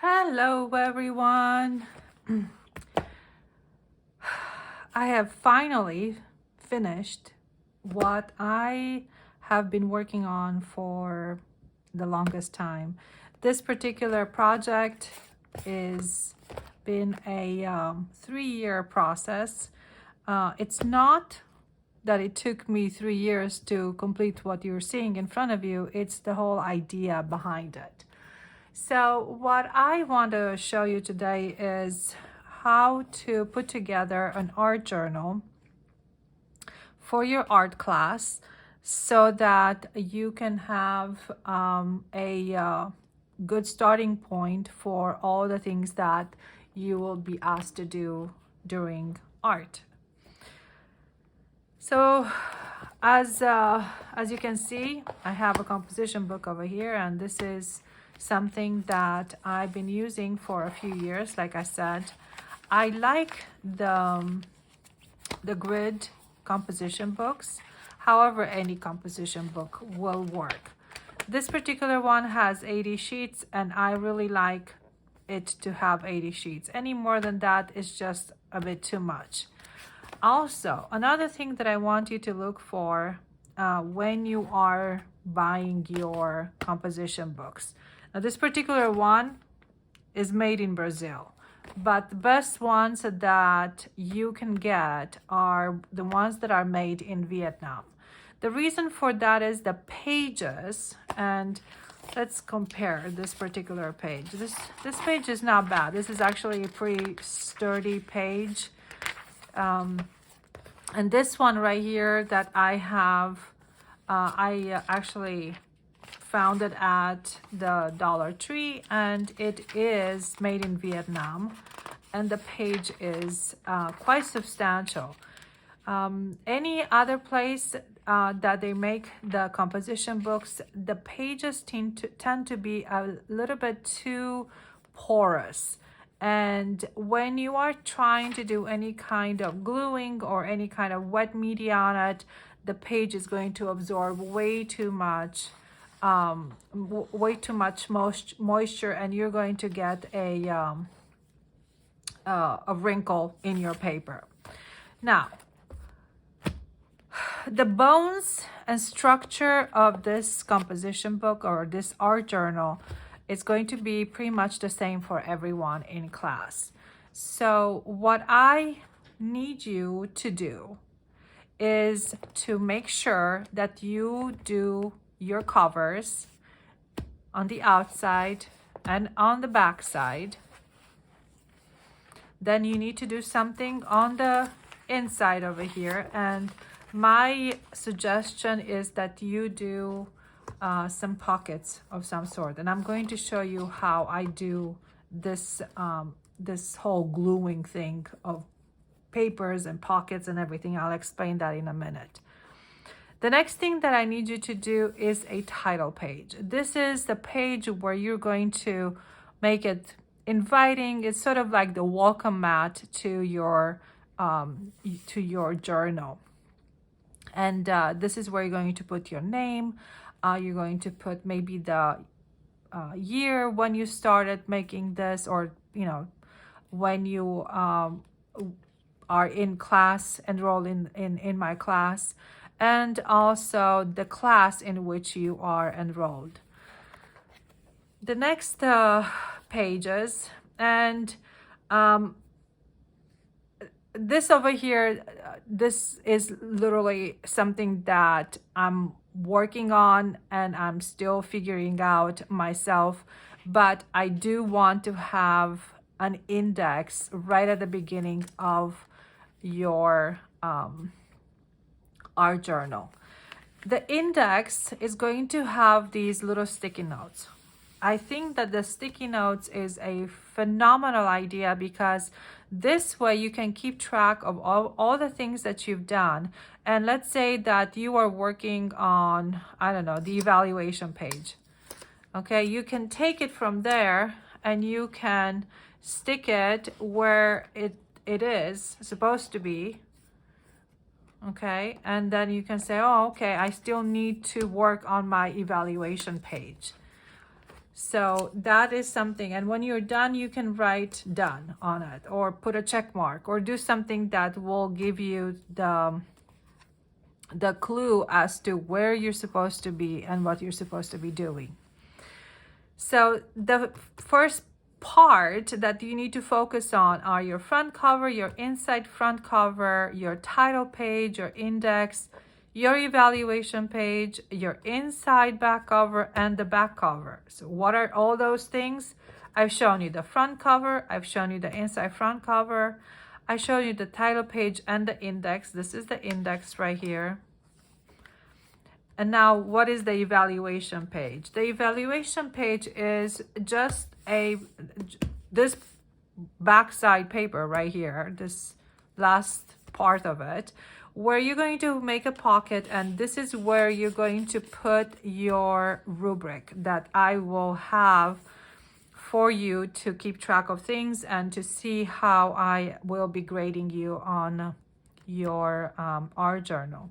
Hello everyone. I have finally finished what I have been working on for the longest time. This particular project is been a 3-year process. It's not that it took me 3 years to complete what you're seeing in front of you. It's the whole idea behind it. So what I want to show you today is how to put together an art journal for your art class so that you can have a good starting point for all the things that you will be asked to do during art. So as you can see, I have a composition book over here, and this is something that I've been using for a few years. Like I said, I like the grid composition books. However, any composition book will work. This particular one has 80 sheets, and I really like it to have 80 sheets. Any more than that is just a bit too much. Also, another thing that I want you to look for when you are buying your composition books. Now, this particular one is made in Brazil, but the best ones that you can get are the ones that are made in Vietnam. The reason for that is the pages, and let's compare this particular page. This page is not bad. This is actually a pretty sturdy page. And this one right here that I have, I actually found it at the Dollar Tree, and it is made in Vietnam, and the page is quite substantial. Any other place that they make the composition books, the pages tend to be a little bit too porous. And when you are trying to do any kind of gluing or any kind of wet media on it, the page is going to absorb way too much moisture, and you're going to get a wrinkle in your paper. Now, the bones and structure of this composition book or this art journal is going to be pretty much the same for everyone in class. So what I need you to do is to make sure that you do your covers on the outside and on the back side. Then you need to do something on the inside over here, and my suggestion is that you do some pockets of some sort, and I'm going to show you how I do this this whole gluing thing of papers and pockets and everything. I'll explain that in a minute. The next thing that I need you to do is a title page. This is the page where you're going to make it inviting. It's sort of like the welcome mat to your journal. And this is where you're going to put your name. You're going to put maybe the year when you started making this, or when you are in class, enrolled in my class, and also the class in which you are enrolled. The next pages, and this over here, this is literally something that I'm working on and I'm still figuring out myself, but I do want to have an index right at the beginning of your art journal. The index is going to have these little sticky notes. I think that the sticky notes is a phenomenal idea, because this way you can keep track of all the things that you've done. And let's say that you are working on, I don't know, the evaluation page. Okay, you can take it from there and you can stick it where it is supposed to be. Okay, and then you can say, oh, okay, I still need to work on my evaluation page. So that is something, and when you're done, you can write done on it or put a check mark or do something that will give you the clue as to where you're supposed to be and what you're supposed to be doing. So the first part that you need to focus on are your front cover, your inside front cover, your title page, your index, your evaluation page, your inside back cover, and the back cover. So what are all those things? I've shown you the front cover, I've shown you the inside front cover, I showed you the title page and the index. This is the index right here. And now, what is the evaluation page? The evaluation page is just this backside paper right here, this last part of it, where you're going to make a pocket, and this is where you're going to put your rubric that I will have for you to keep track of things and to see how I will be grading you on your art journal.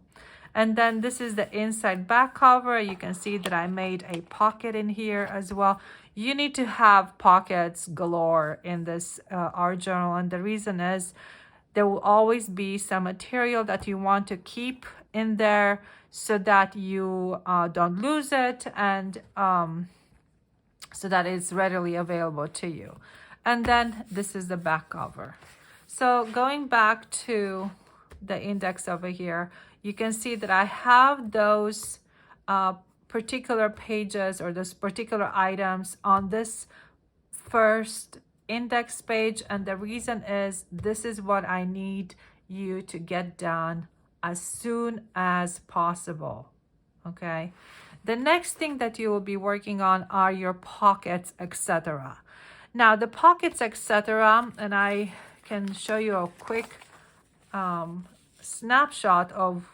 And then this is the inside back cover. You can see that I made a pocket in here as well. You need to have pockets galore in this art journal. And the reason is there will always be some material that you want to keep in there so that you don't lose it, and so that it's readily available to you. And then this is the back cover. So going back to the index over here, you can see that I have those particular pages or those particular items on this first index page. And the reason is this is what I need you to get done as soon as possible. Okay. The next thing that you will be working on are your pockets, etc. Now the pockets, etc., and I can show you a quick snapshot of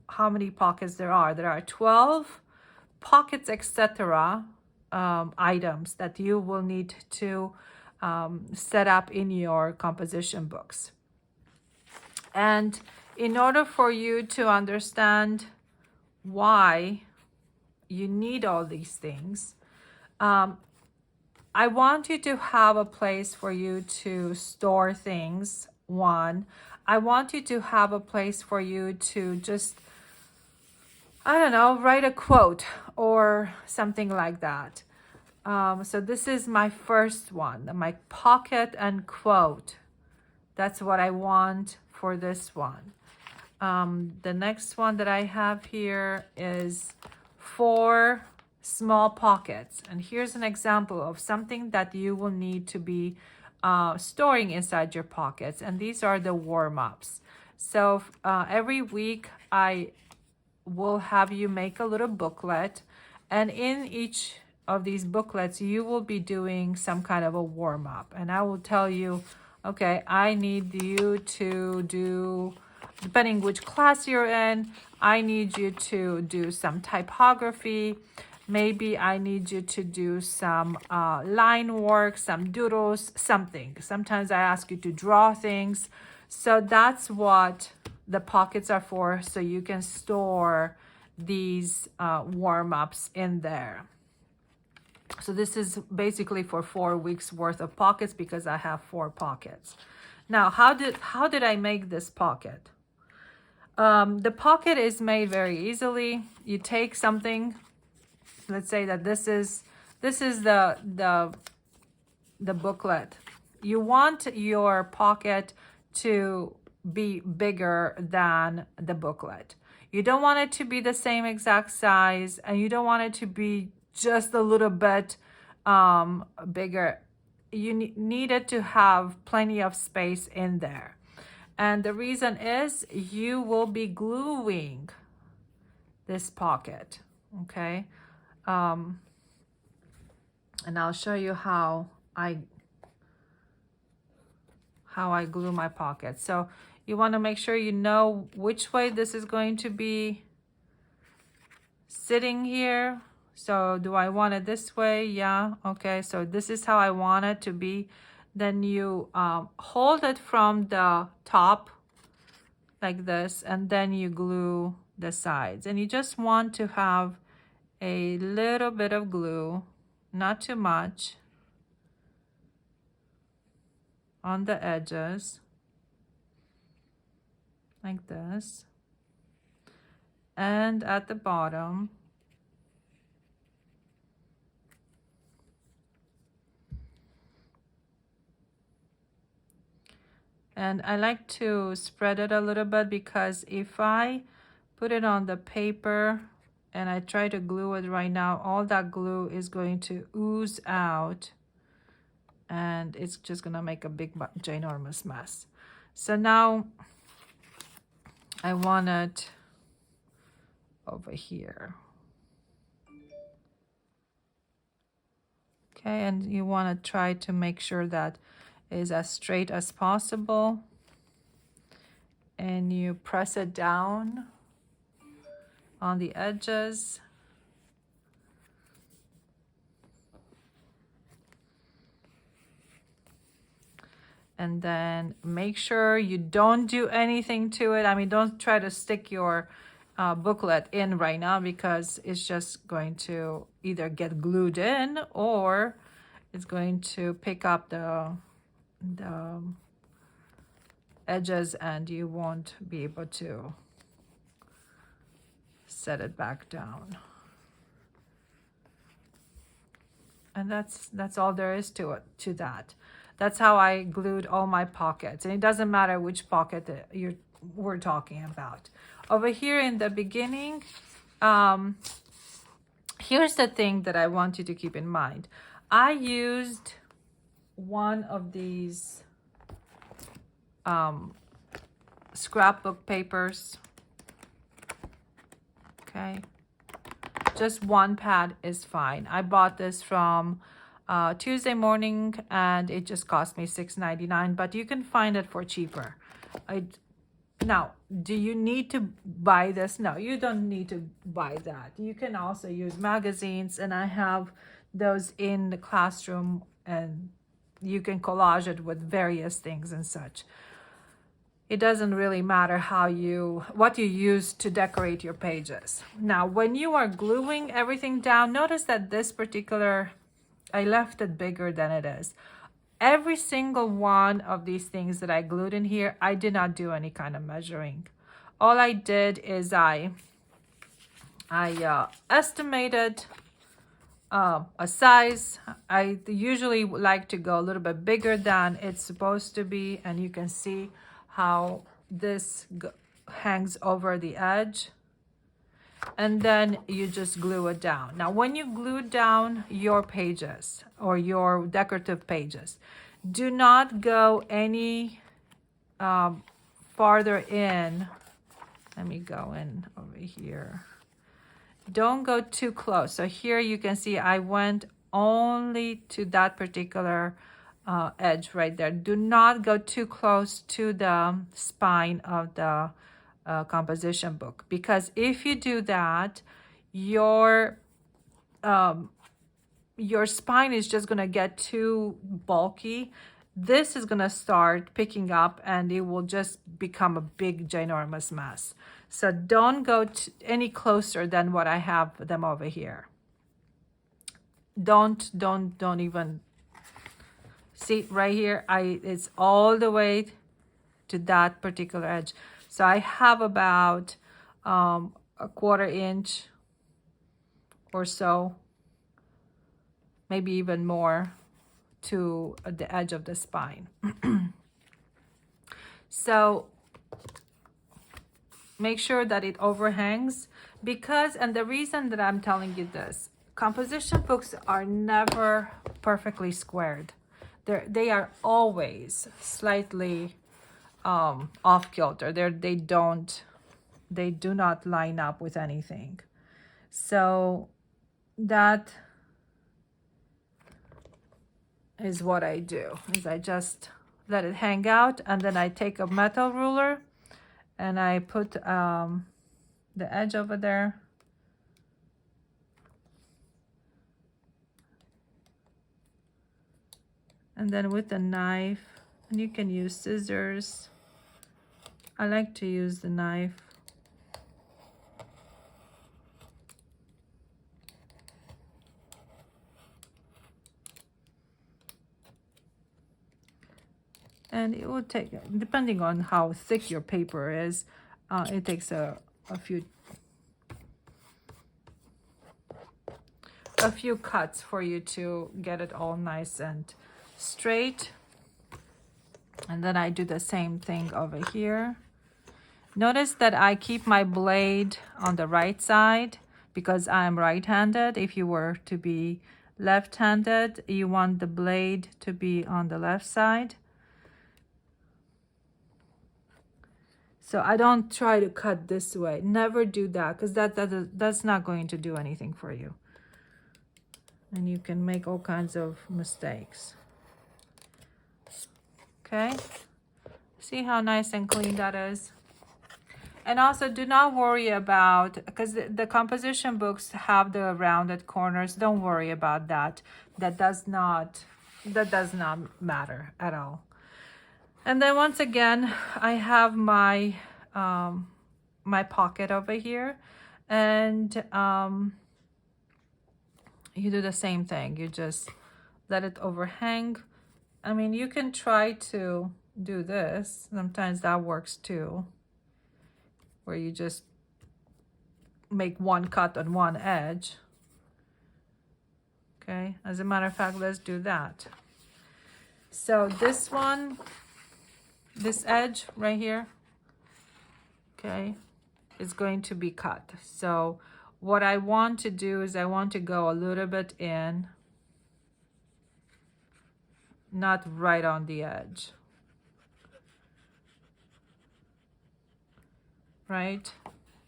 how many pockets there are. There are 12 pockets, etc. Items that you will need to set up in your composition books. And in order for you to understand why you need all these things, I want you to have a place for you to store things. One, I want you to have a place for you to just, I don't know, write a quote or something like that. So this is my first one, my pocket and quote. That's what I want for this one. The next one that I have here is 4 small pockets. And here's an example of something that you will need to be storing inside your pockets. And these are the warm-ups. So every week I will have you make a little booklet, and in each of these booklets you will be doing some kind of a warm-up, and I will tell you, okay, I need you to do, depending which class you're in, I need you to do some typography, maybe I need you to do some line work, some doodles, something. Sometimes I ask you to draw things. So that's what the pockets are for, so you can store these warm-ups in there. So this is basically for 4 weeks worth of pockets because I have 4 pockets. Now, how did I make this pocket? The pocket is made very easily. You take something, let's say that this is the booklet. You want your pocket to be bigger than the booklet. You don't want it to be the same exact size, and you don't want it to be just a little bit bigger. You need it to have plenty of space in there. And the reason is you will be gluing this pocket, okay? And I'll show you how I glue my pocket. So you want to make sure you know which way this is going to be sitting here. So do I want it this way? Yeah. Okay. So this is how I want it to be. Then you hold it from the top like this, and then you glue the sides. And you just want to have a little bit of glue, not too much, on the edges, like this, and at the bottom. And I like to spread it a little bit, because if I put it on the paper and I try to glue it right now, all that glue is going to ooze out and it's just gonna make a big ginormous mess. So now I want it over here. Okay, and you want to try to make sure that it is as straight as possible, and you press it down on the edges. And then make sure you don't do anything to it. I mean, don't try to stick your booklet in right now, because it's just going to either get glued in or it's going to pick up the edges and you won't be able to set it back down. And that's all there is to that. That's how I glued all my pockets, and it doesn't matter which pocket that we're talking about. Over here in the beginning, here's the thing that I want you to keep in mind. I used one of these scrapbook papers. Okay, just one pad is fine. I bought this from Tuesday Morning, and it just cost me $6.99, but you can find it for cheaper. Now, do you need to buy this? No, you don't need to buy that. You can also use magazines, and I have those in the classroom, and you can collage it with various things and such. It doesn't really matter what you use to decorate your pages. Now, when you are gluing everything down, notice that this particular, I left it bigger than it is. Every single one of these things that I glued in here, I did not do any kind of measuring. All I did is I estimated a size. I usually like to go a little bit bigger than it's supposed to be, and you can see how this hangs over the edge. And then you just glue it down. Now, when you glue down your pages or your decorative pages, do not go any farther in. Let me go in over here. Don't go too close. So here you can see I went only to that particular edge right there. Do not go too close to the spine of the composition book, because if you do that, your spine is just going to get too bulky. This is going to start picking up and it will just become a big ginormous mess. So don't go any closer than what I have them over here. Don't even see right here. It's all the way to that particular edge. So I have about a 1/4 inch or so, maybe even more, to the edge of the spine. So make sure that it overhangs, because, and the reason that I'm telling you this, composition books are never perfectly squared. They are always slightly off kilter. They do not line up with anything. So that is what I do, is I just let it hang out, and then I take a metal ruler and I put the edge over there. And then with a knife, and you can use scissors. I like to use the knife. And it will take, depending on how thick your paper is, it takes a few cuts for you to get it all nice and straight. And then I do the same thing over here. Notice that I keep my blade on the right side because I'm right-handed. If you were to be left-handed, you want the blade to be on the left side. So I don't try to cut this way. Never do that, because that's not going to do anything for you. And you can make all kinds of mistakes. Okay? See how nice and clean that is? And also do not worry about, because the composition books have the rounded corners. Don't worry about that. That does not matter at all. And then once again, I have my my pocket over here, and you do the same thing. You just let it overhang. I mean, you can try to do this. Sometimes that works too, where you just make one cut on one edge. Okay, as a matter of fact, let's do that. So this one, this edge right here, okay, is going to be cut. So what I want to do is I want to go a little bit in, not right on the edge. Right?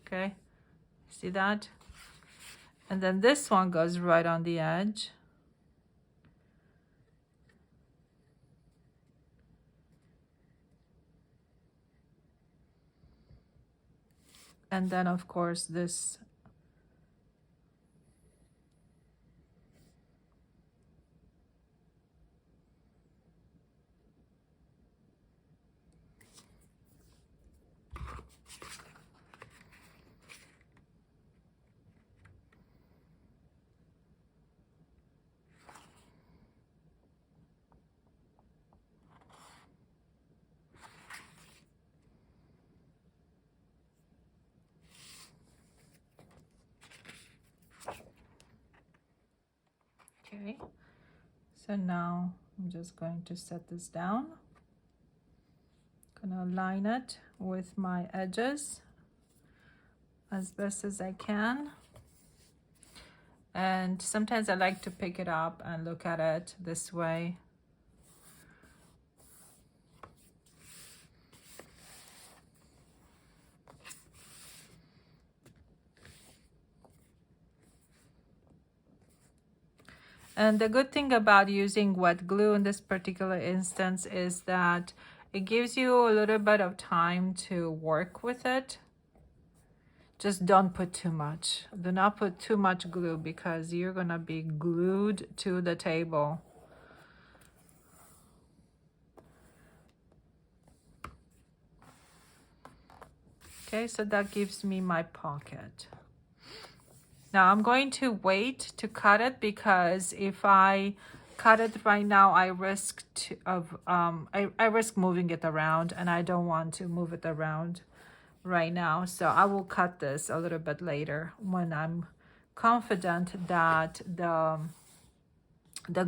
Okay, see that? And then this one goes right on the edge. And then of course this okay. So now I'm just going to set this down. Gonna align it with my edges as best as I can. And sometimes I like to pick it up and look at it this way. And the good thing about using wet glue in this particular instance is that it gives you a little bit of time to work with it. Just don't put too much. Do not put too much glue because you're gonna be glued to the table. Okay, so that gives me my pocket. Now I'm going to wait to cut it because if I cut it right now, I risk I risk moving it around, and I don't want to move it around right now. So I will cut this a little bit later when I'm confident that the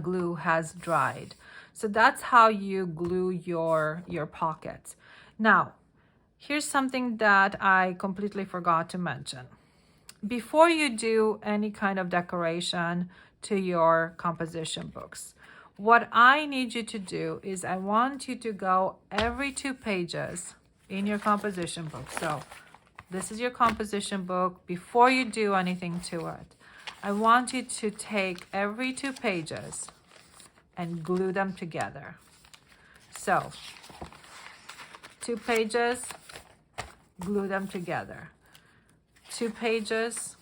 glue has dried. So that's how you glue your pockets. Now, here's something that I completely forgot to mention. Before you do any kind of decoration to your composition books, what I need you to do is I want you to go every 2 pages in your composition book. So this is your composition book. Before you do anything to it, I want you to take every 2 pages and glue them together. So 2 pages, glue them together. 2 pages,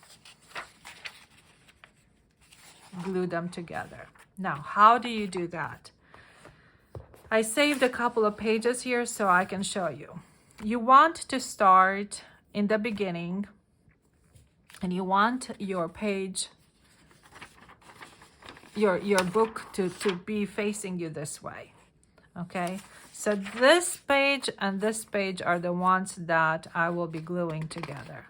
glue them together. Now, how do you do that? I saved a couple of pages here so I can show you. You want to start in the beginning, and you want your page, your book to be facing you this way. Okay, so this page and this page are the ones that I will be gluing together.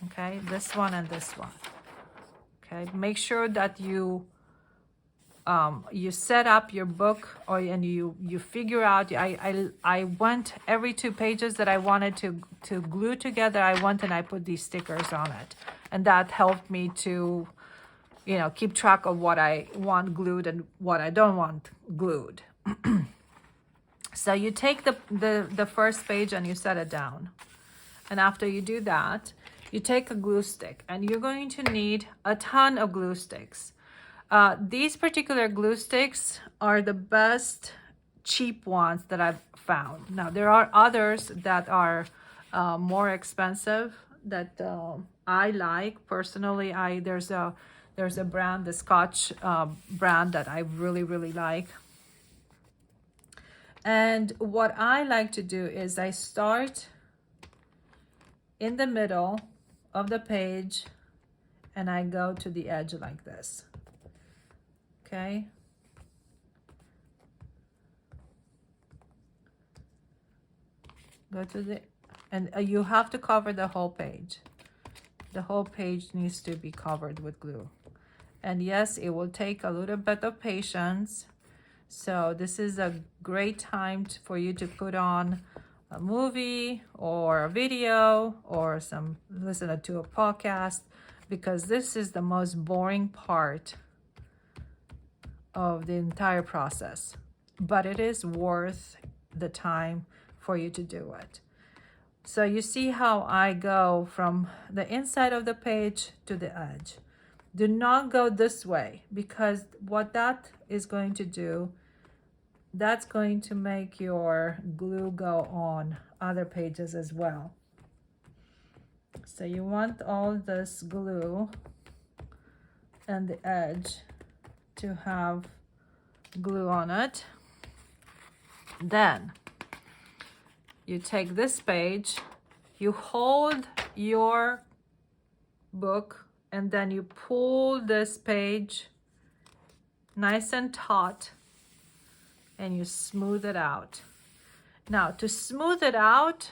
Okay, this one and this one. Okay, make sure that you set up your book, and you figure out. I went every 2 pages that I wanted to glue together. I went and I put these stickers on it, and that helped me to, keep track of what I want glued and what I don't want glued. So you take the first page and you set it down, and after you do that, you take a glue stick, and you're going to need a ton of glue sticks. These particular glue sticks are the best cheap ones that I've found. Now, there are others that are more expensive that I like. Personally, there's a brand, the Scotch brand, that I really, really like. And what I like to do is I start in the middle of the page and I go to the edge like this. Okay. Go to the, and you have to cover the whole page. The whole page needs to be covered with glue. And yes, it will take a little bit of patience. So this is a great time for you to put on a movie or a video or listen to a podcast, because this is the most boring part of the entire process, but it is worth the time for you to do it. So you see how I go from the inside of the page to the edge. Do not go this way, because what that is going to do, that's going to make your glue go on other pages as well. So you want all this glue and the edge to have glue on it. Then you take this page, you hold your book, and then you pull this page nice and taut and you smooth it out. Now, to smooth it out,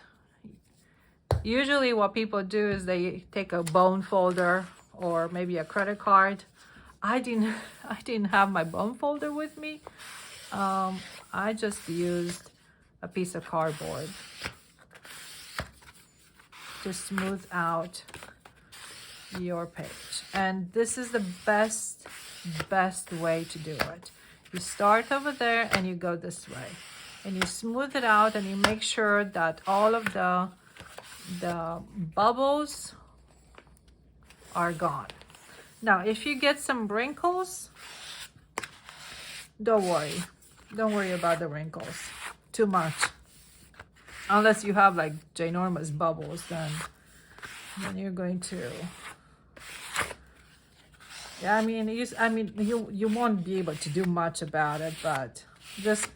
usually what people do is they take a bone folder or maybe a credit card. I didn't have my bone folder with me. I just used a piece of cardboard to smooth out your page. And this is the best way to do it. You start over there and you go this way. And you smooth it out and you make sure that all of the bubbles are gone. Now, if you get some wrinkles, don't worry. Don't worry about the wrinkles too much. Unless you have like ginormous bubbles, then you're going to. Yeah, you won't be able to do much about it, but just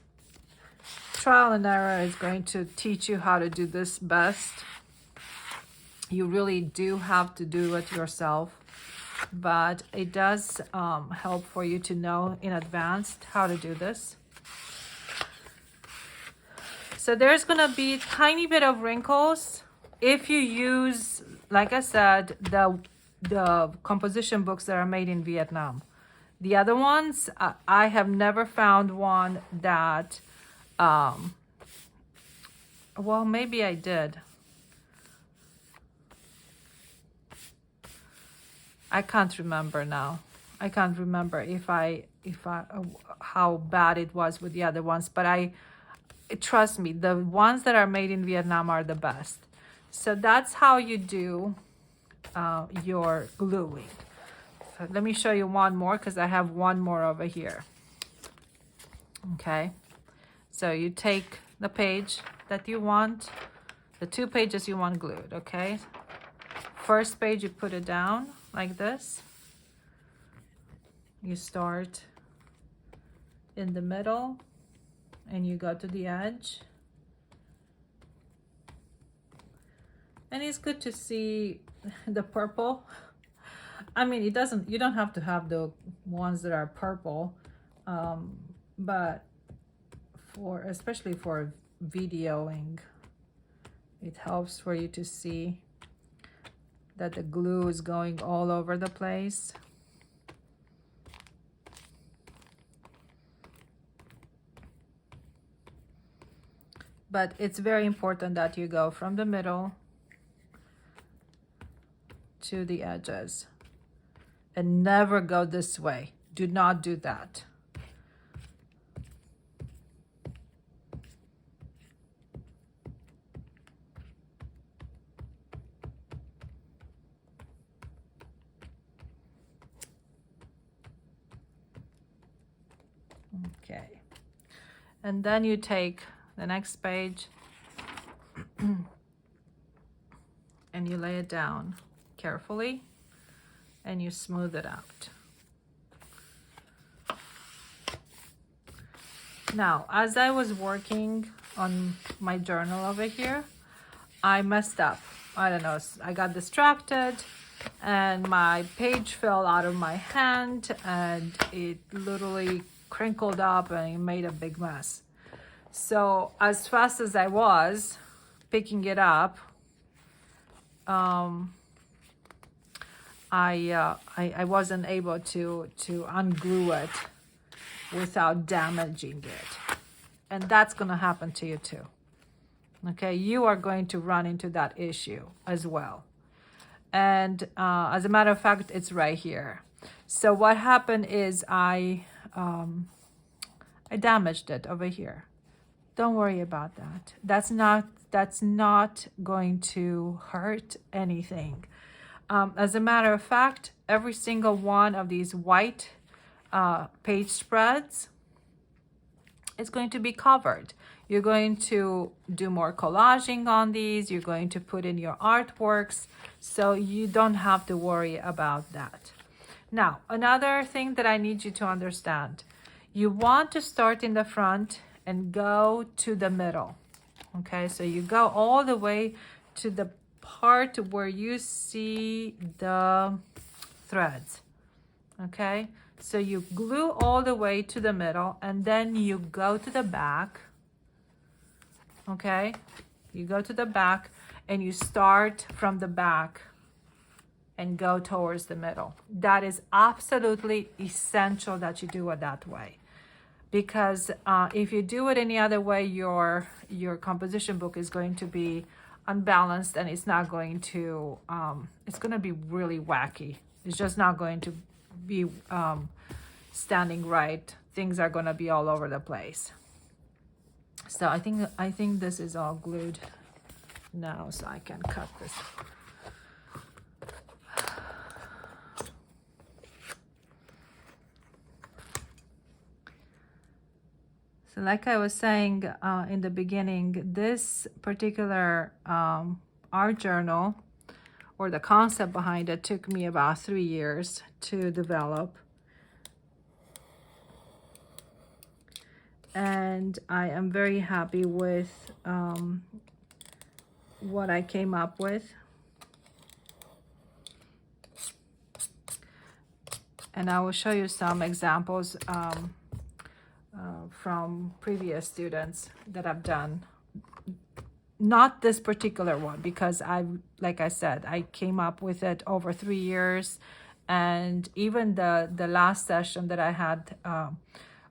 trial and error is going to teach you how to do this best. You really do have to do it yourself, but it does help for you to know in advance how to do this. So there's gonna be a tiny bit of wrinkles if you use, like I said, the composition books that are made in Vietnam. The other ones, I have never found one that, well, maybe I did. I can't remember now. I can't remember if I how bad it was with the other ones, but trust me, the ones that are made in Vietnam are the best. So that's how you do your gluing. So let me show you one more, because I have one more over here. Okay, so you take the page that you want, the 2 pages you want glued. Okay, first page, you put it down like this. You start in the middle and you go to the edge. And it's good to see the purple. I mean, you don't have to have the ones that are purple, but especially for videoing. It helps for you to see that the glue is going all over the place. But it's very important that you go from the middle to the edges and never go this way. Do not do that. Okay. And then you take the next page and you lay it down carefully and you smooth it out. Now, as I was working on my journal over here, I messed up. I don't know, I got distracted and my page fell out of my hand and it literally crinkled up and it made a big mess. So as fast as I was picking it up, I wasn't able to unglue it without damaging it. And that's going to happen to you too. Okay, you are going to run into that issue as well. And as a matter of fact, it's right here. So what happened is I damaged it over here. Don't worry about that. That's not going to hurt anything. As a matter of fact, every single one of these white page spreads is going to be covered. You're going to do more collaging on these. You're going to put in your artworks. So you don't have to worry about that. Now, another thing that I need you to understand. You want to start in the front and go to the middle. Okay, so you go all the way to the part where you see the threads. Okay, so you glue all the way to the middle and then you go to the back. Okay, you go to the back and you start from the back and go towards the middle. That is absolutely essential that you do it that way. Because if you do it any other way, your composition book is going to be unbalanced and it's not going to, it's going to be really wacky. It's just not going to be standing right. Things are going to be all over the place. So I think this is all glued now, so I can cut this. So like I was saying in the beginning, this particular art journal, or the concept behind it, took me about 3 years to develop. And I am very happy with what I came up with. And I will show you some examples from previous students that I've done. Not this particular one, because like I said, I came up with it over 3 years. And even the last session that I had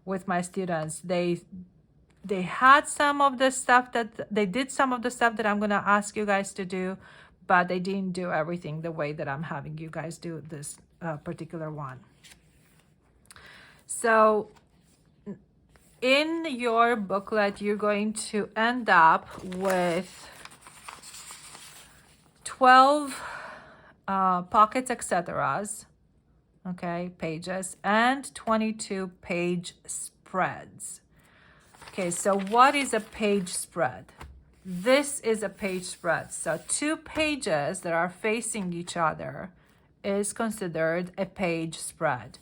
with my students, they had some of the stuff that they did, some of the stuff that I'm going to ask you guys to do, but they didn't do everything the way that I'm having you guys do this particular one. So in your booklet, you're going to end up with 12 pockets, etc. Okay, pages, and 22 page spreads. Okay, so what is a page spread? This is a page spread. So 2 pages that are facing each other is considered a page spread.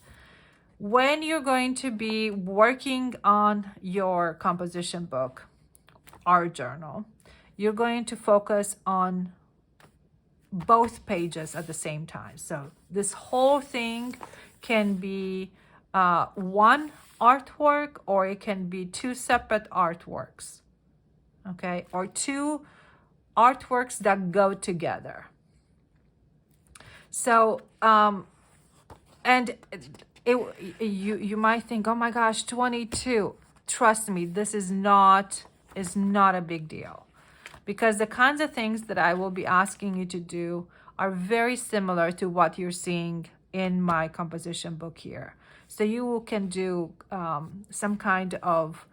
When you're going to be working on your composition book, art journal, you're going to focus on both pages at the same time. So this whole thing can be one artwork, or it can be two separate artworks, okay, or two artworks that go together. So and you might think, oh my gosh, 22. Trust me, this is not a big deal, because the kinds of things that I will be asking you to do are very similar to what you're seeing in my composition book here. So you can do some kind of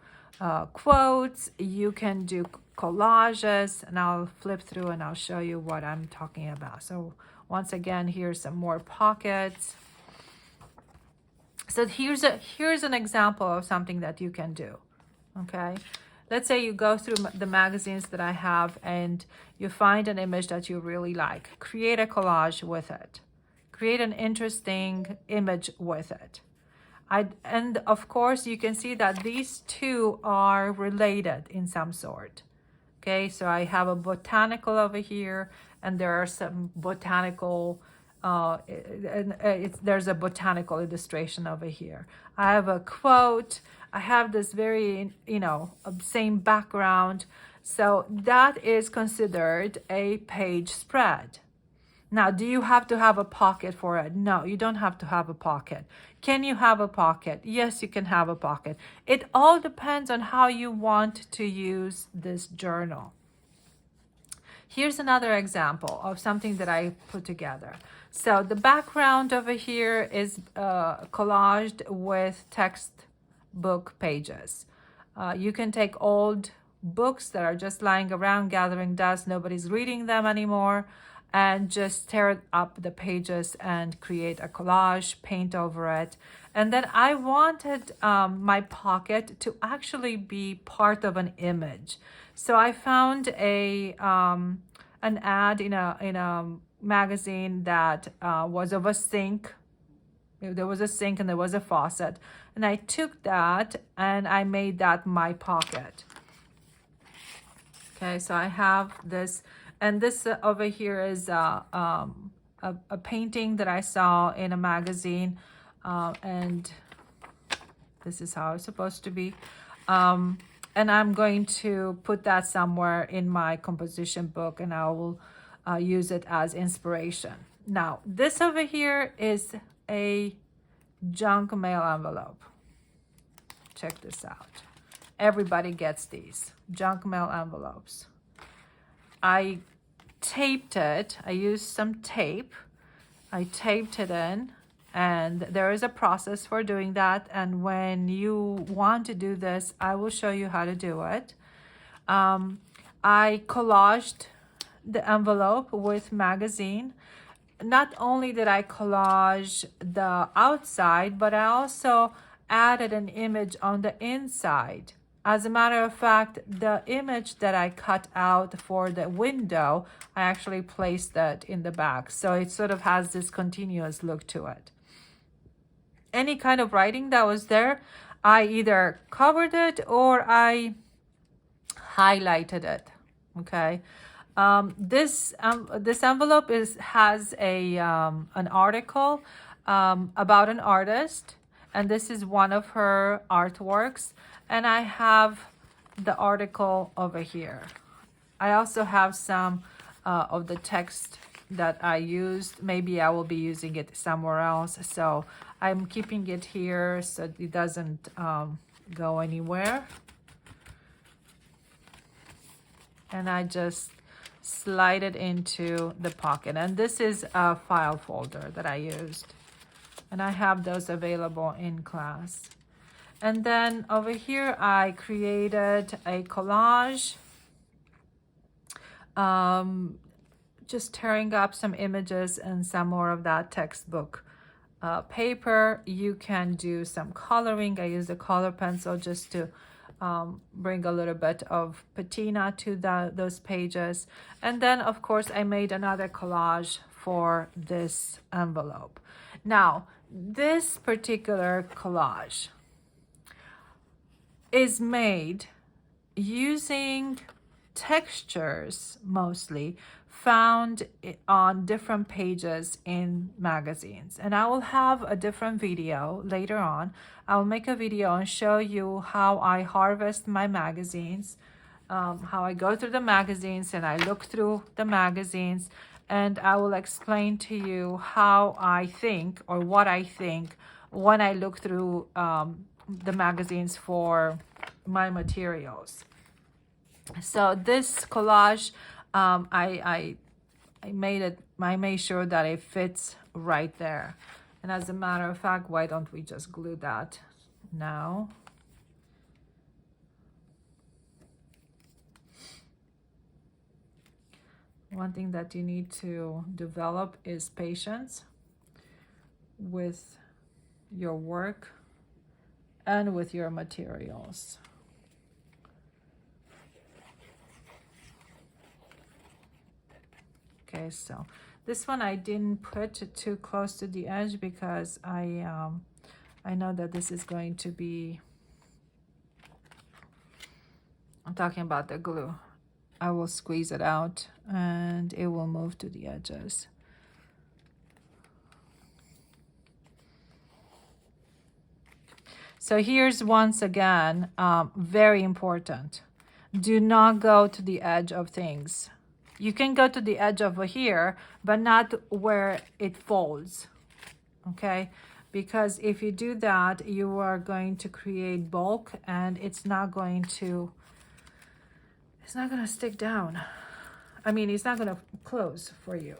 quotes, you can do collages, and I'll flip through and I'll show you what I'm talking about. So once again, here's some more pockets. So here's an example of something that you can do, okay? Let's say you go through the magazines that I have and you find an image that you really like. Create a collage with it. Create an interesting image with it. And of course, you can see that these two are related in some sort. Okay, so I have a botanical over here, and there are some botanical, there's a botanical illustration over here. I have a quote. I have this very, same background. So that is considered a page spread. Now, do you have to have a pocket for it? No, you don't have to have a pocket. Can you have a pocket? Yes, you can have a pocket. It all depends on how you want to use this journal. Here's another example of something that I put together. So the background over here is collaged with textbook pages. You can take old books that are just lying around gathering dust, nobody's reading them anymore, and just tear up the pages and create a collage, paint over it. And then I wanted my pocket to actually be part of an image. So I found an ad in a magazine that was of a sink. There was a sink and there was a faucet. And I took that and I made that my pocket. Okay, so I have this. And this over here is a painting that I saw in a magazine, and this is how it's supposed to be. And I'm going to put that somewhere in my composition book, and I will use it as inspiration. Now, this over here is a junk mail envelope. Check this out. Everybody gets these junk mail envelopes. I taped it. I used some tape. I taped it in, and there is a process for doing that. And when you want to do this, I will show you how to do it. I collaged the envelope with magazine. Not only did I collage the outside, but I also added an image on the inside. As a matter of fact, the image that I cut out for the window, I actually placed that in the back. So it sort of has this continuous look to it. Any kind of writing that was there, I either covered it or I highlighted it. Okay. This envelope has an article about an artist, and this is one of her artworks. And I have the article over here. I also have some of the text that I used. Maybe I will be using it somewhere else. So I'm keeping it here so it doesn't go anywhere. And I just slide it into the pocket. And this is a file folder that I used. And I have those available in class. And then over here, I created a collage, just tearing up some images and some more of that textbook paper. You can do some coloring. I use a color pencil just to bring a little bit of patina to those pages. And then, of course, I made another collage for this envelope. Now, this particular collage is made using textures mostly found on different pages in magazines. And I will have a different video later on. I will make a video and show you how I harvest my magazines, how I go through the magazines and I look through the magazines, and I will explain to you how I think or what I think when I look through the magazines for my materials. So this collage, I made sure that it fits right there. And as a matter of fact, why don't we just glue that now? One thing that you need to develop is patience with your work and with your materials. Okay, so this one I didn't put too close to the edge because I know that this is going to be, I'm talking about the glue. I will squeeze it out and it will move to the edges. So here's once again, very important. Do not go to the edge of things. You can go to the edge over here, but not where it folds, okay? Because if you do that, you are going to create bulk and it's not going to stick down. I mean, it's not going to close for you.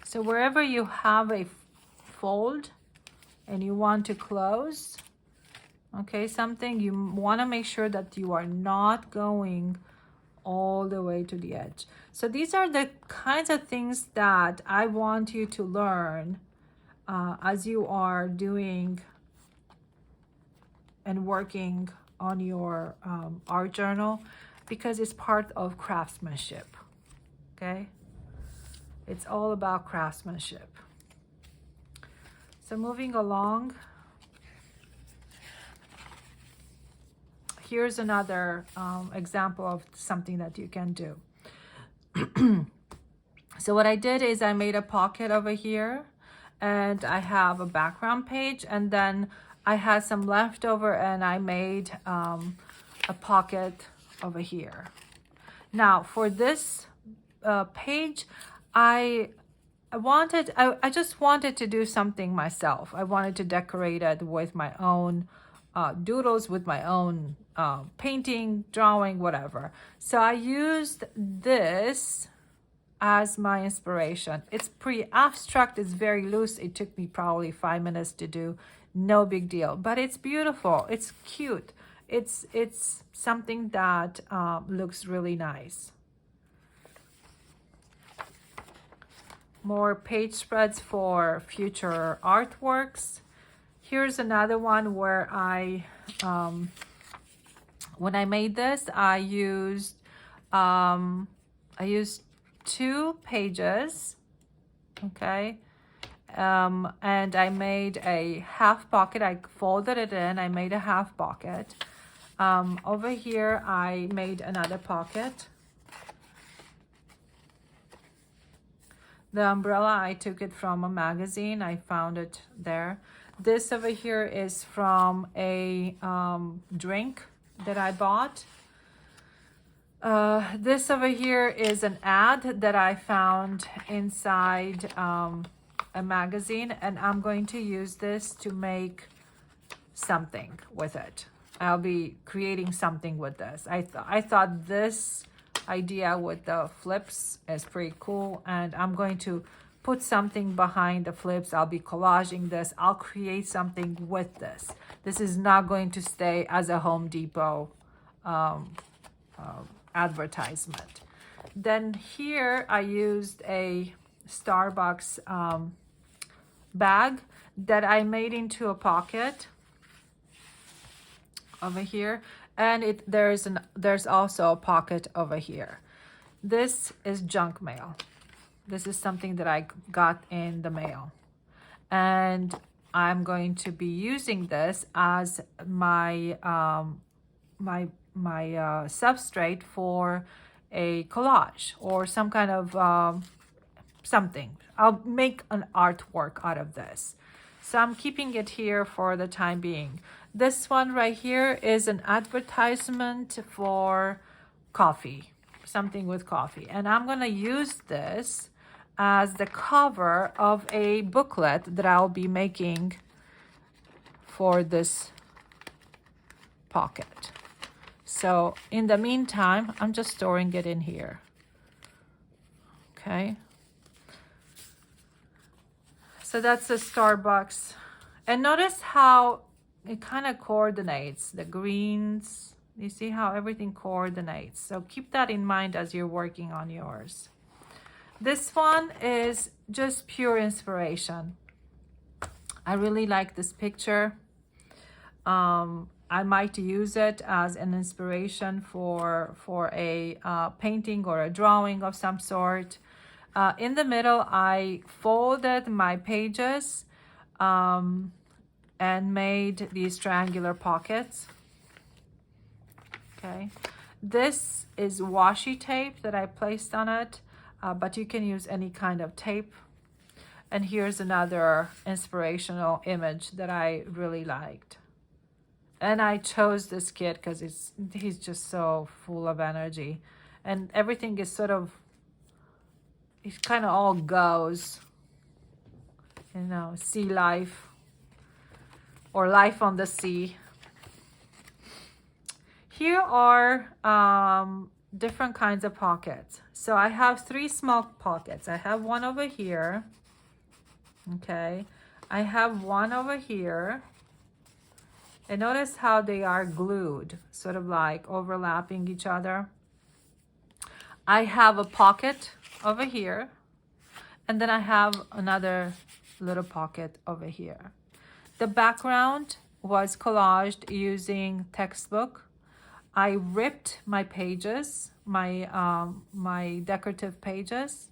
So wherever you have a fold and you want to close, okay, something, you want to make sure that you are not going all the way to the edge. So these are the kinds of things that I want you to learn as you are doing and working on your art journal, because it's part of craftsmanship, okay? It's all about craftsmanship. So moving along, here's another example of something that you can do. So what I did is I made a pocket over here and I have a background page, and then I had some leftover and I made a pocket over here. Now for this page, I just wanted to do something myself. I wanted to decorate it with my own doodles, with my own painting, drawing, whatever. So I used this as my inspiration. It's pretty abstract, it's very loose. It took me probably 5 minutes to do, no big deal, but it's beautiful, it's cute, it's something that looks really nice. More page spreads for future artworks. Here's another one where I when I made this, I used 2 pages, okay, and I made a half pocket. I folded it in, I made a half pocket. Over here I made another pocket. The umbrella, I took it from a magazine, I found it there. This over here is from a drink that I bought. This over here is an ad that I found inside a magazine, and I'm going to use this to make something with it. I'll be creating something with this. I thought this idea with the flips is pretty cool, and I'm going to put something behind the flips. I'll be collaging this. I'll create something with this. This is not going to stay as a Home Depot advertisement. Then here I used a Starbucks bag that I made into a pocket. over here, and there's also a pocket over here. This is junk mail. This is something that I got in the mail, and I'm going to be using this as my substrate for a collage or some kind of something. I'll make an artwork out of this. So I'm keeping it here for the time being. This one right here is an advertisement for coffee, something with coffee. And I'm gonna use this as the cover of a booklet that I'll be making for this pocket. So in the meantime, I'm just storing it in here. Okay. So that's the Starbucks. And notice how it kind of coordinates the greens. You see how everything coordinates. So keep that in mind as you're working on yours. This one is just pure inspiration. I really like this picture. I might use it as an inspiration for a painting or a drawing of some sort. In the middle, I folded my pages and made these triangular pockets. Okay, this is washi tape that I placed on it, but you can use any kind of tape. And here's another inspirational image that I really liked. And I chose this kid because he's just so full of energy. And everything is sort of, it kind of all goes, you know, sea life or life on the sea. Here are different kinds of pockets. So I have 3 small pockets. I have one over here. Okay. I have one over here. And notice how they are glued, sort of like overlapping each other. I have a pocket over here, and then I have another little pocket over here. The background was collaged using textbook. I ripped my pages, my decorative pages,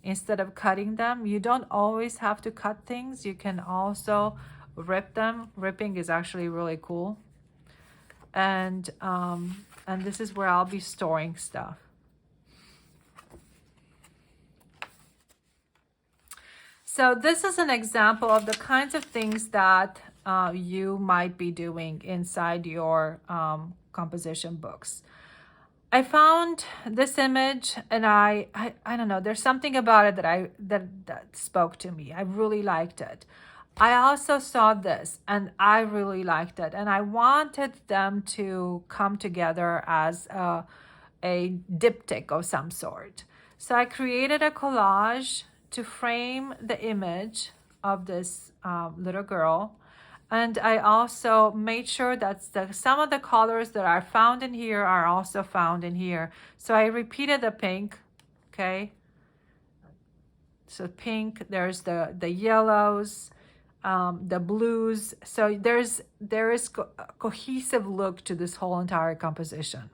instead of cutting them. You don't always have to cut things. You can also rip them. Ripping is actually really cool. And this is where I'll be storing stuff. So this is an example of the kinds of things that you might be doing inside your composition books. I found this image, and I don't know, there's something about it that spoke to me. I really liked it. I also saw this, and I really liked it, and I wanted them to come together as a diptych of some sort. So I created a collage to frame the image of this little girl. And I also made sure that some of the colors that are found in here are also found in here. So I repeated the pink, okay? So pink, there's the yellows, the blues. So there is a cohesive look to this whole entire composition.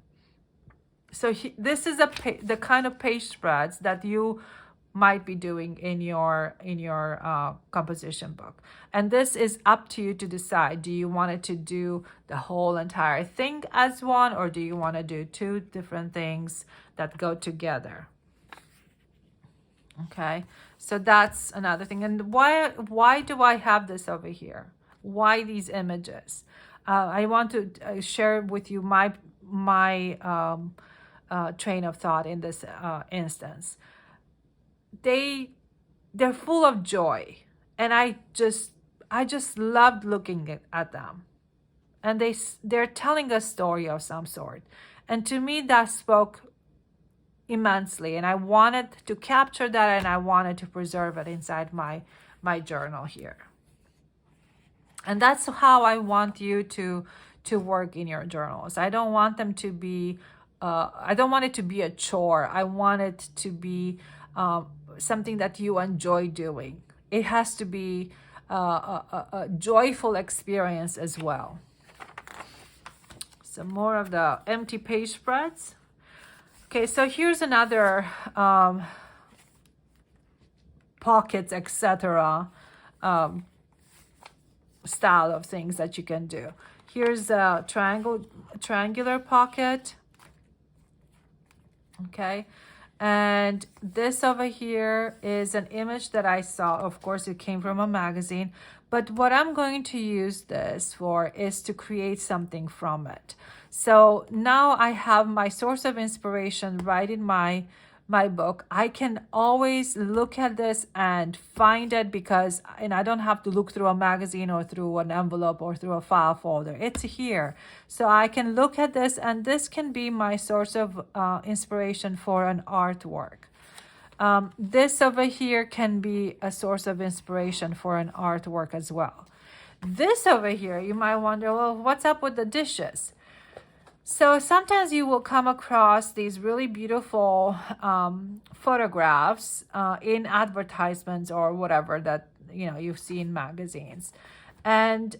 So this is the kind of page spreads that you might be doing in your composition book. And this is up to you to decide. Do you want it to do the whole entire thing as one, or do you want to do 2 different things that go together? Okay, so that's another thing. And why do I have this over here? Why these images? I want to share with you my train of thought in this instance. They're full of joy, and I just loved looking at them. And they're telling a story of some sort, and to me that spoke immensely, and I wanted to capture that, and I wanted to preserve it inside my journal here. And that's how I want you to work in your journals. I don't want them to be I don't want it to be a chore. I want it to be something that you enjoy doing. It has to be a joyful experience as well. some more of the empty page spreads. Okay, so here's another pockets, etc. Style of things that you can do. Here's a triangular pocket. Okay, and this over here is an image that I saw. Of course, it came from a magazine, but what I'm going to use this for is to create something from it. So now I have my source of inspiration right in my book. I can always look at this and find it and I don't have to look through a magazine or through an envelope or through a file folder. It's here. So I can look at this, and this can be my source of inspiration for an artwork. This over here can be a source of inspiration for an artwork as well. This over here, you might wonder, well, what's up with the dishes? So sometimes you will come across these really beautiful photographs in advertisements or whatever that you've seen in magazines. And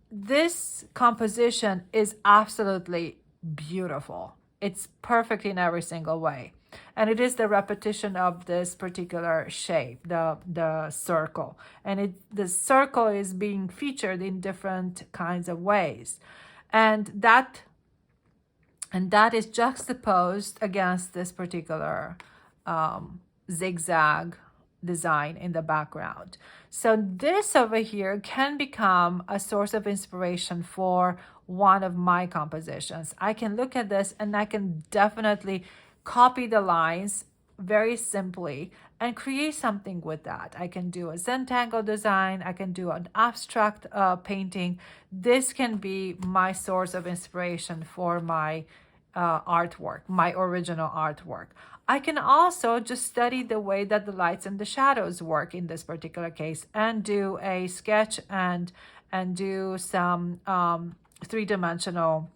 this composition is absolutely beautiful. It's perfect in every single way. And it is the repetition of this particular shape, the circle. And the circle is being featured in different kinds of ways. And that is juxtaposed against this particular zigzag design in the background. So this over here can become a source of inspiration for one of my compositions. I can look at this and I can definitely copy the lines very simply and create something with that. I can do a Zentangle design. I can do an abstract painting. This can be my source of inspiration for my artwork, my original artwork. I can also just study the way that the lights and the shadows work in this particular case and do a sketch and do some three-dimensional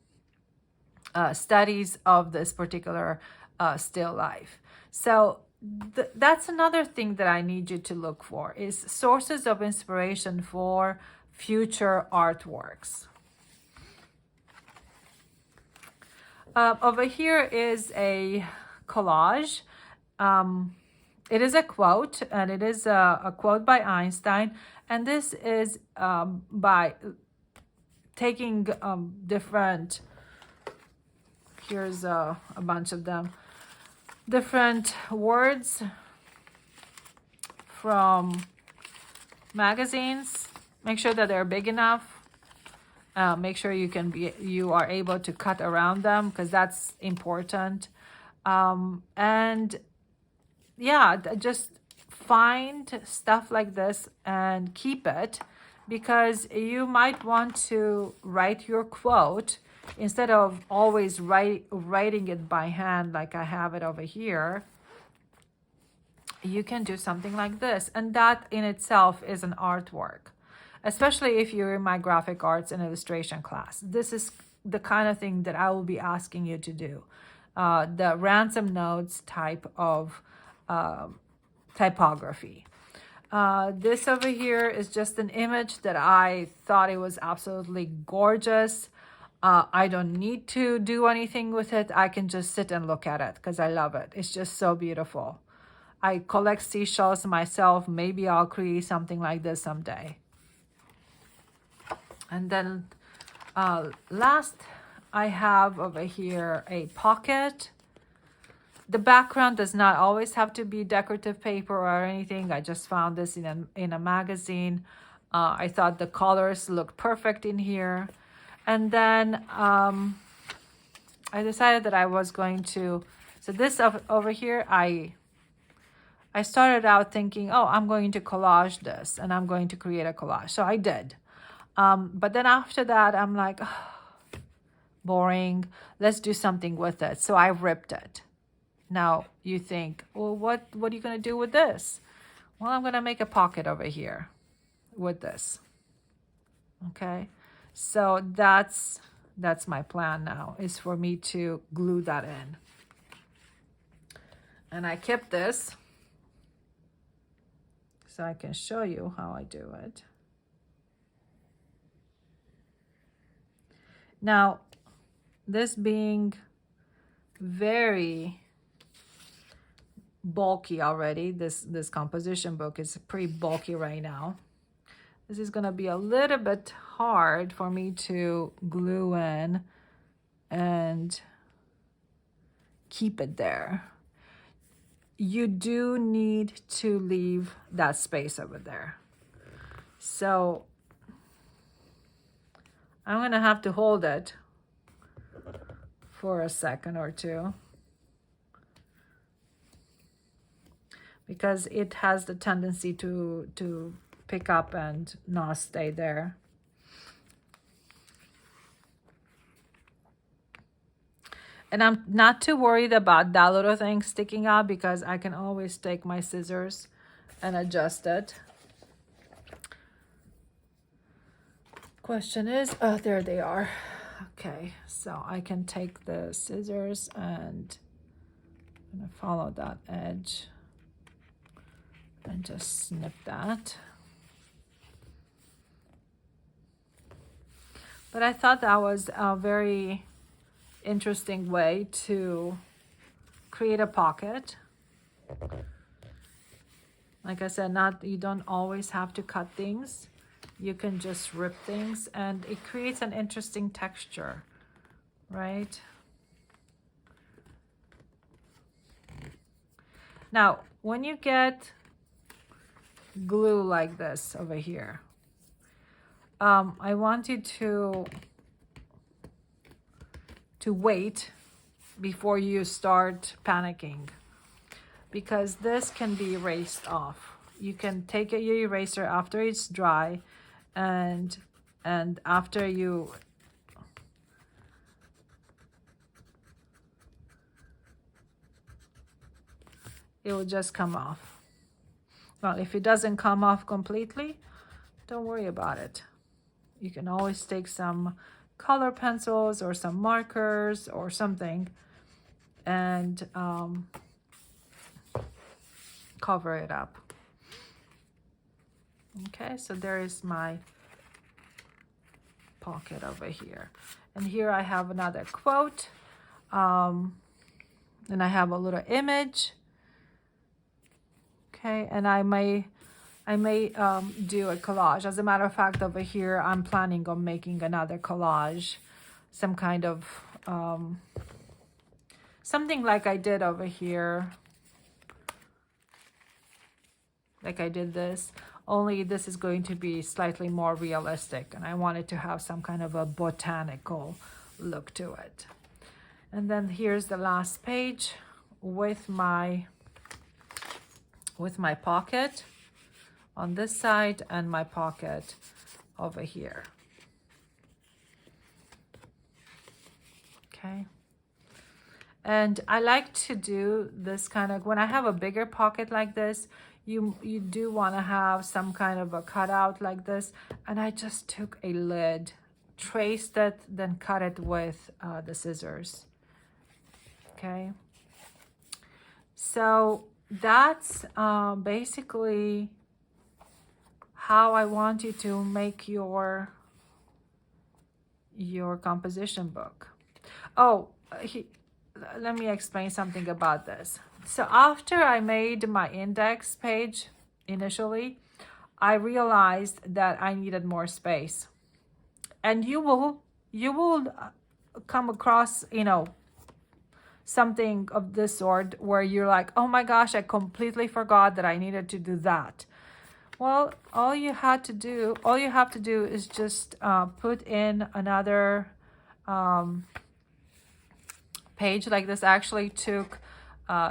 studies of this particular still life. So that's another thing that I need you to look for, is sources of inspiration for future artworks. Over here is a collage. It is a quote, and it is a quote by Einstein. And this is by taking different, here's a bunch of them, different words from magazines. Make sure that they're big enough. Make sure you are able to cut around them, because that's important. And yeah, just find stuff like this and keep it, because you might want to write your quote instead of always writing it by hand like I have it over here. You can do something like this, and that in itself is an artwork. Especially if you're in my graphic arts and illustration class. This is the kind of thing that I will be asking you to do. The ransom notes type of typography. This over here is just an image that I thought it was absolutely gorgeous. I don't need to do anything with it. I can just sit and look at it because I love it. It's just so beautiful. I collect seashells myself. Maybe I'll create something like this someday. And then last, I have over here a pocket. The background does not always have to be decorative paper or anything. I just found this in a magazine. I thought the colors looked perfect in here. And then I decided that I was going to, so this over here, I started out thinking, oh, I'm going to collage this and I'm going to create a collage. So I did. But then after that, I'm like, oh, boring. Let's do something with it. So I ripped it. Now you think, well, what are you going to do with this? Well, I'm going to make a pocket over here with this. Okay. So that's my plan now, is for me to glue that in. And I kept this so I can show you how I do it. Now, this being very bulky already, this composition book is pretty bulky right now. This is going to be a little bit hard for me to glue in and keep it there. You do need to leave that space over there. So I'm going to have to hold it for a second or two, because it has the tendency to pick up and not stay there. And I'm not too worried about that little thing sticking out, because I can always take my scissors and adjust it. Question is, oh, there they are. Okay, so I can take the scissors and I'm gonna follow that edge and just snip that. But I thought that was a very interesting way to create a pocket. Like I said, you don't always have to cut things. You can just rip things and it creates an interesting texture, right? Now, when you get glue like this over here, I want you to wait before you start panicking, because this can be erased off. You can take your eraser after it's dry, and after you it will just come off. Well, if it doesn't come off completely, don't worry about it. You can always take some color pencils or some markers or something and cover it up. Okay, so there is my pocket over here. And here I have another quote. And I have a little image. Okay, and I may do a collage. As a matter of fact, over here, I'm planning on making another collage, some kind of, something like I did over here. Like I did this, only this is going to be slightly more realistic, and I wanted to have some kind of a botanical look to it. And then here's the last page with my pocket on this side and my pocket over here. Okay. And I like to do this kind of, when I have a bigger pocket like this, you do want to have some kind of a cutout like this. And I just took a lid, traced it, then cut it with the scissors. Okay. So that's basically how I want you to make your composition book. Oh, let me explain something about this. So after I made my index page initially, I realized that I needed more space. And you will come across, something of this sort where you're like, oh my gosh, I completely forgot that I needed to do that. Well, all you have to do is just put in another page like this. I actually took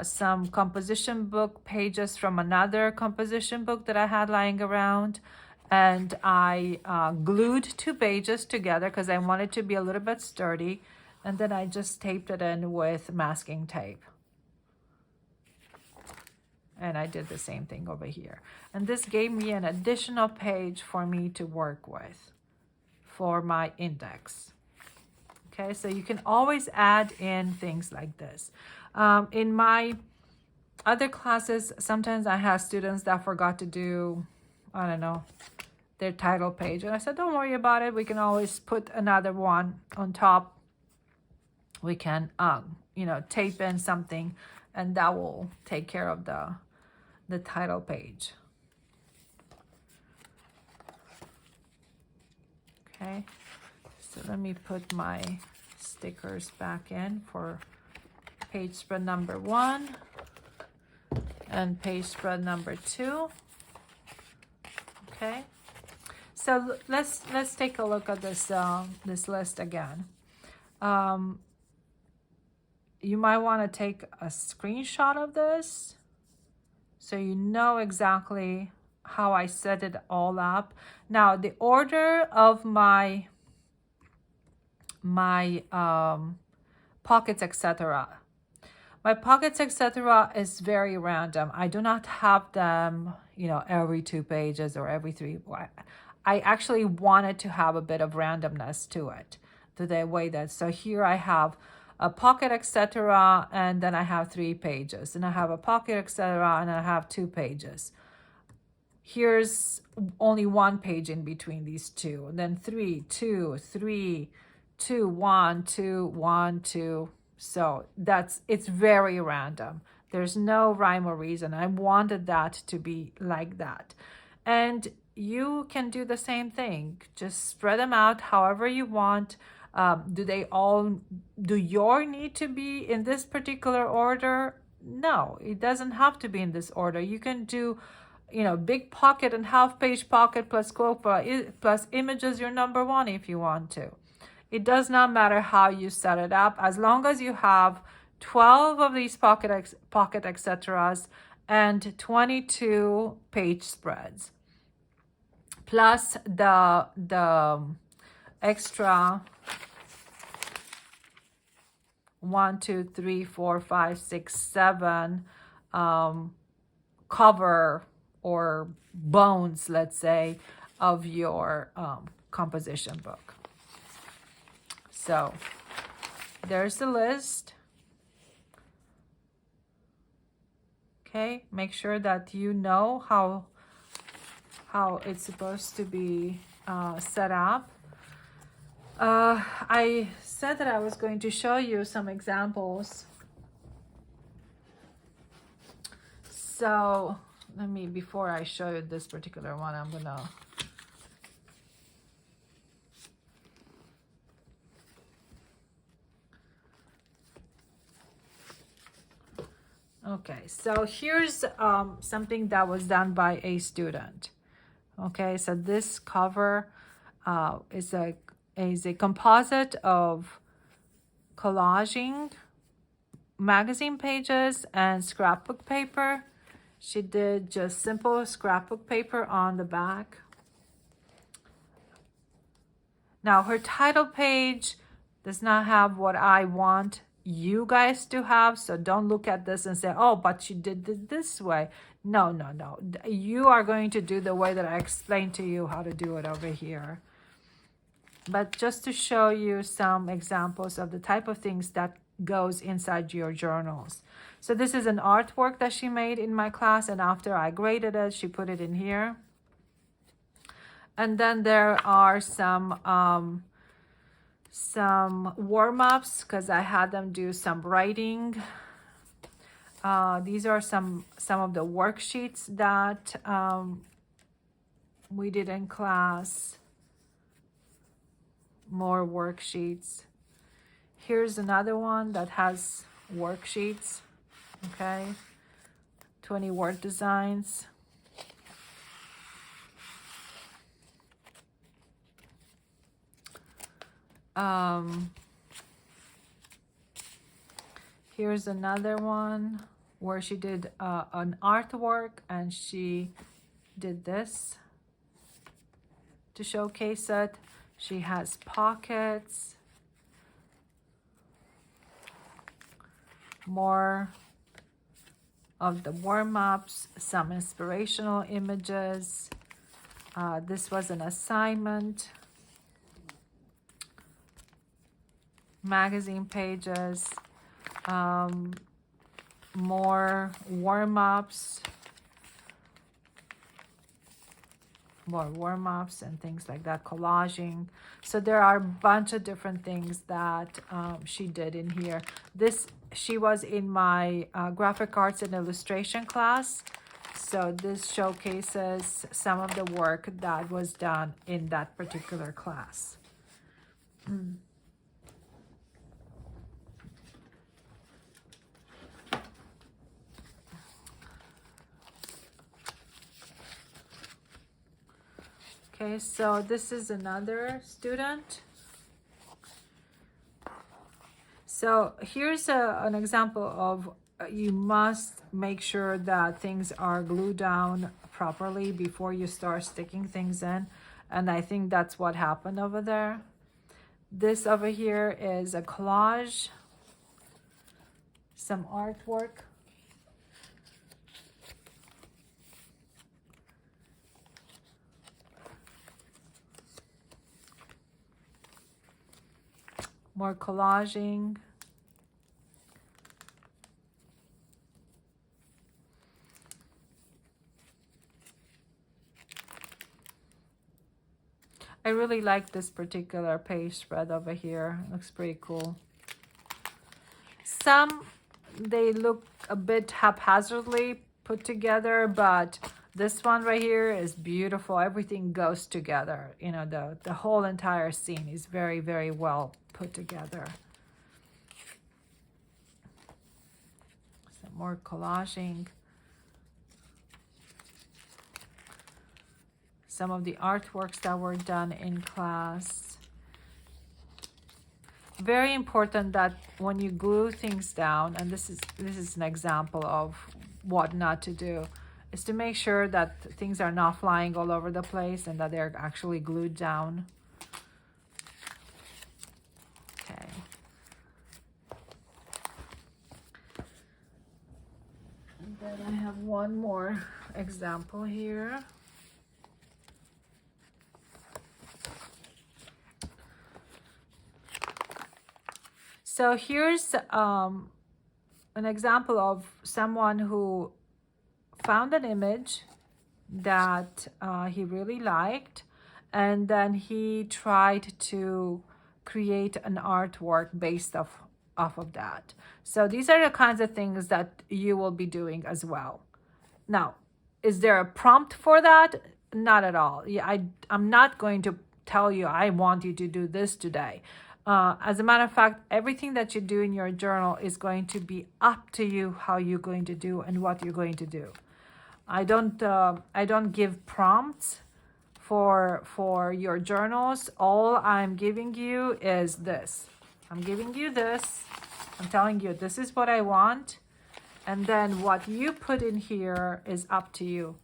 some composition book pages from another composition book that I had lying around, and I glued 2 pages together because I wanted to be a little bit sturdy, and then I just taped it in with masking tape. And I did the same thing over here. And this gave me an additional page for me to work with for my index. Okay, so you can always add in things like this. In my other classes, sometimes I have students that forgot to do, I don't know, their title page. And I said, don't worry about it. We can always put another one on top we can, tape in something, and that will take care of the title page. Okay, so let me put my stickers back in for page spread number 1 and page spread number 2. Okay, so let's take a look at this this list again. You might want to take a screenshot of this so you know exactly how I set it all up. Now, the order of my pockets, etc. My pockets, etc. is very random. I do not have them, every 2 pages or every 3. I actually wanted to have a bit of randomness to it, to the way that, so here I have a pocket, etc., and then I have 3 pages, and I have a pocket, etc., and I have 2 pages. Here's only 1 page in between these 2, and then 3, 2, 3, 2, 1, 2, 1, 2. So it's very random. There's no rhyme or reason. I wanted that to be like that. And you can do the same thing. Just spread them out however you want. Do your need to be in this particular order? No, it doesn't have to be in this order. You can do, big pocket and half page pocket plus quote plus images your number 1 if you want to. It does not matter how you set it up, as long as you have 12 of these pocket etcs and 22 page spreads, plus the extra 1, 2, 3, 4, 5, 6, 7 cover or bones, let's say, of your composition book. So there's the list. Okay, make sure that you know how it's supposed to be set up. I said that I was going to show you some examples. So before I show you this particular one, I'm gonna okay, so here's something that was done by a student. Okay, so this cover is a composite of collaging magazine pages and scrapbook paper. She did just simple scrapbook paper on the back. Now, her title page does not have what I want you guys to have, so don't look at this and say, oh, but she did it this way. No. You are going to do the way that I explained to you how to do it over here. But just to show you some examples of the type of things that goes inside your journals. So this is an artwork that she made in my class, and after I graded it, she put it in here. And then there are some warm-ups because I had them do some writing. These are some of the worksheets that we did in class. More worksheets. Here's another one that has worksheets. Okay, 20 word designs. Here's another one where she did an artwork, and she did this to showcase it. She has pockets, more of the warm-ups, some inspirational images. This was an assignment. Magazine pages, more warm-ups, more warm-ups and things like that, collaging. So there are a bunch of different things that she did in here. She was in my graphic arts and illustration class. So this showcases some of the work that was done in that particular class. Okay, so this is another student. So here's an example of you must make sure that things are glued down properly before you start sticking things in. And I think that's what happened over there. This over here is a collage, some artwork. More collaging. I really like this particular page spread over here. Looks pretty cool. Some, they look a bit haphazardly put together, but this one right here is beautiful. Everything goes together. You know, the whole entire scene is very, very well put together. Some more collaging. Some of the artworks that were done in class. Very important that when you glue things down, and this is an example of what not to do, is to make sure that things are not flying all over the place and that they're actually glued down. Okay. And then I have one more example here. So here's an example of someone who found an image that he really liked, and then he tried to create an artwork based off of that. So these are the kinds of things that you will be doing as well. Now, is there a prompt for that? Not at all. Yeah, I'm not going to tell you, I want you to do this today. As a matter of fact, everything that you do in your journal is going to be up to you how you're going to do and what you're going to do. I don't give prompts for your journals. All I'm giving you is this. I'm giving you this. I'm telling you this is what I want, and then what you put in here is up to you.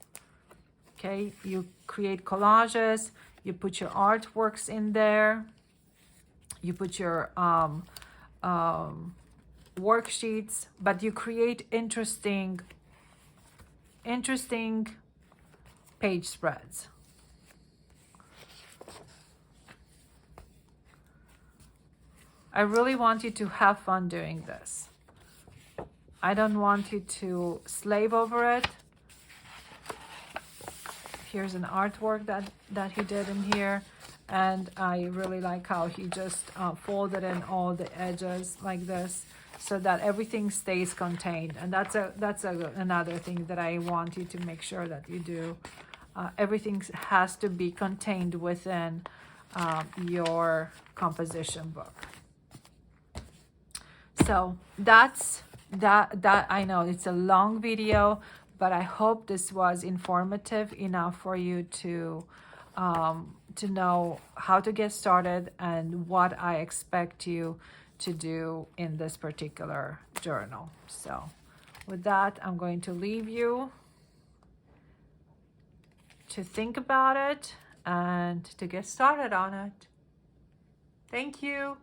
Okay, you create collages. You put your artworks in there. You put your worksheets, but you create interesting page spreads. I really want you to have fun doing this. I don't want you to slave over it. Here's an artwork that he did in here. And I really like how he just folded in all the edges like this so that everything stays contained. And that's another thing that I want you to make sure that you do. Everything has to be contained within your composition book. So that's that. I know it's a long video, but I hope this was informative enough for you to know how to get started and what I expect you to do in this particular journal. So with that, I'm going to leave you to think about it and to get started on it. Thank you.